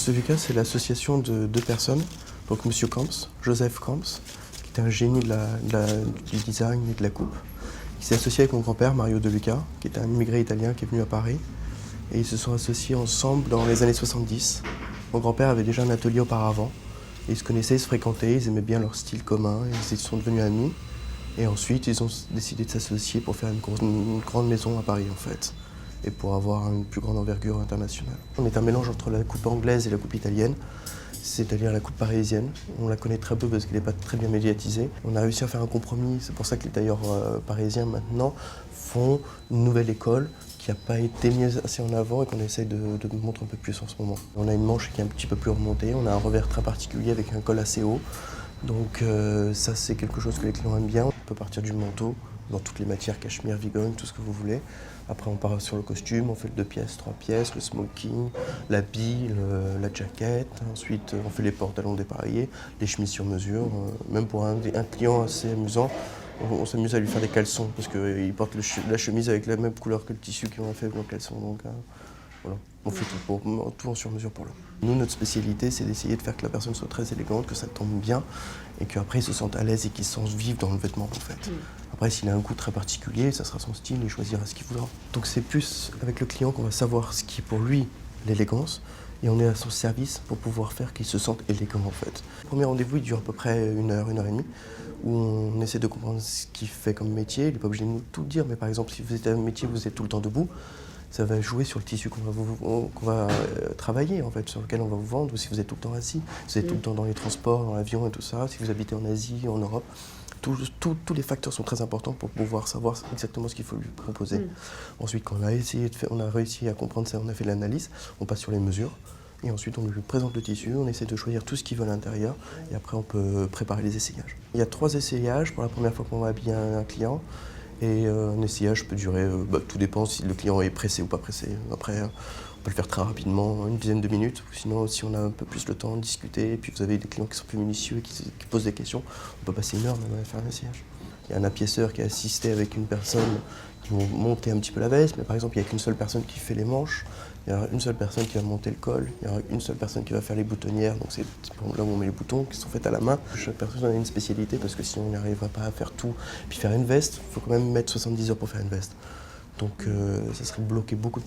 de Lucas, c'est l'association de deux personnes, donc Monsieur Camps, Joseph Camps, qui était un génie du design et de la coupe, qui s'est associé avec mon grand-père, Mario De Luca, qui était un immigré italien qui est venu à Paris. Et ils se sont associés ensemble dans les années 70. Mon grand-père avait déjà un atelier auparavant. Ils se connaissaient, ils se fréquentaient, ils aimaient bien leur style commun, ils sont devenus amis. Et ensuite, ils ont décidé de s'associer pour faire une grande maison à Paris, en fait, et pour avoir une plus grande envergure internationale. On est un mélange entre la coupe anglaise et la coupe italienne, c'est-à-dire la coupe parisienne. On la connaît très peu parce qu'elle n'est pas très bien médiatisée. On a réussi à faire un compromis, c'est pour ça que les tailleurs parisiens maintenant font une nouvelle école qui n'a pas été mise assez en avant et qu'on essaie de montrer un peu plus en ce moment. On a une manche qui est un petit peu plus remontée, on a un revers très particulier avec un col assez haut. Donc ça c'est quelque chose que les clients aiment bien. On peut partir du manteau, dans toutes les matières, cachemire, vigogne, tout ce que vous voulez. Après on part sur le costume, on fait le 2 pièces, 3 pièces, le smoking, l'habit, la jaquette. Ensuite on fait les pantalons dépareillés, les chemises sur mesure. Même pour un client assez amusant, on s'amuse à lui faire des caleçons parce qu'il porte la chemise avec la même couleur que le tissu qu'on a fait dans le caleçon. Donc voilà, on fait tout en sur-mesure pour lui. Nous, notre spécialité, c'est d'essayer de faire que la personne soit très élégante, que ça tombe bien et qu'après, il se sente à l'aise et qu'il se sente vivre dans le vêtement, en fait. Après, s'il a un goût très particulier, ça sera son style, il choisira ce qu'il voudra. Donc c'est plus avec le client qu'on va savoir ce qui est pour lui l'élégance et on est à son service pour pouvoir faire qu'il se sente élégant, en fait. Le premier rendez-vous, il dure à peu près 1 heure et demie, où on essaie de comprendre ce qu'il fait comme métier. Il n'est pas obligé de nous tout dire, mais par exemple, si vous êtes un métier, vous êtes tout le temps debout, ça va jouer sur le tissu qu'on va travailler, en fait, sur lequel on va vous vendre, ou si vous êtes tout le temps assis, si vous êtes tout le temps dans les transports, dans l'avion et tout ça, si vous habitez en Asie, en Europe. Tous les facteurs sont très importants pour pouvoir savoir exactement ce qu'il faut lui proposer. Ensuite, quand on a réussi à comprendre ça, on a fait l'analyse, on passe sur les mesures. Et ensuite, on lui présente le tissu, on essaie de choisir tout ce qu'il veut à l'intérieur, et après, on peut préparer les essayages. Il y a 3 essayages pour la première fois qu'on va habiller un client. Et un essayage peut durer, tout dépend si le client est pressé ou pas pressé. Après, on peut le faire très rapidement, une dizaine de minutes. Sinon, si on a un peu plus le temps de discuter, et puis vous avez des clients qui sont plus minutieux et qui posent des questions, on peut passer 1 heure même à faire un essayage. Il y a un appiaisseur qui a assisté avec une personne qui vont monter un petit peu la veste, mais par exemple, il n'y a qu'une seule personne qui fait les manches. Il y aura une seule personne qui va monter le col, il y aura une seule personne qui va faire les boutonnières, donc c'est là où on met les boutons qui sont faits à la main. Chaque personne a une spécialité parce que sinon on n'arrivera pas à faire tout. Puis faire une veste, il faut quand même mettre 70 heures pour faire une veste. Donc ça serait bloquer beaucoup de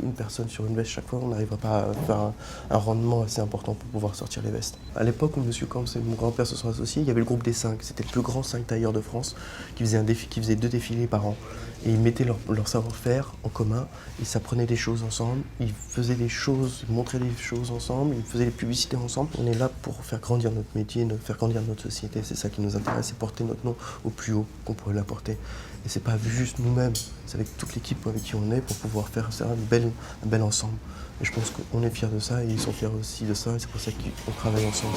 une personne sur une veste chaque fois, on n'arrivera pas à faire un rendement assez important pour pouvoir sortir les vestes. À l'époque où M. Camps et mon grand-père se sont associés, il y avait le groupe des 5, c'était le plus grand 5 tailleurs de France qui faisait 2 défilés par an. Et ils mettaient leur savoir-faire en commun, ils s'apprenaient des choses ensemble, ils faisaient des choses, ils montraient des choses ensemble, ils faisaient des publicités ensemble. On est là pour faire grandir notre métier, faire grandir notre société, c'est ça qui nous intéresse, c'est porter notre nom au plus haut qu'on pourrait l'apporter. Et c'est pas juste nous-mêmes, c'est avec toute l'équipe avec qui on est pour pouvoir faire ça un bel ensemble. Et je pense qu'on est fiers de ça et ils sont fiers aussi de ça et c'est pour ça qu'on travaille ensemble.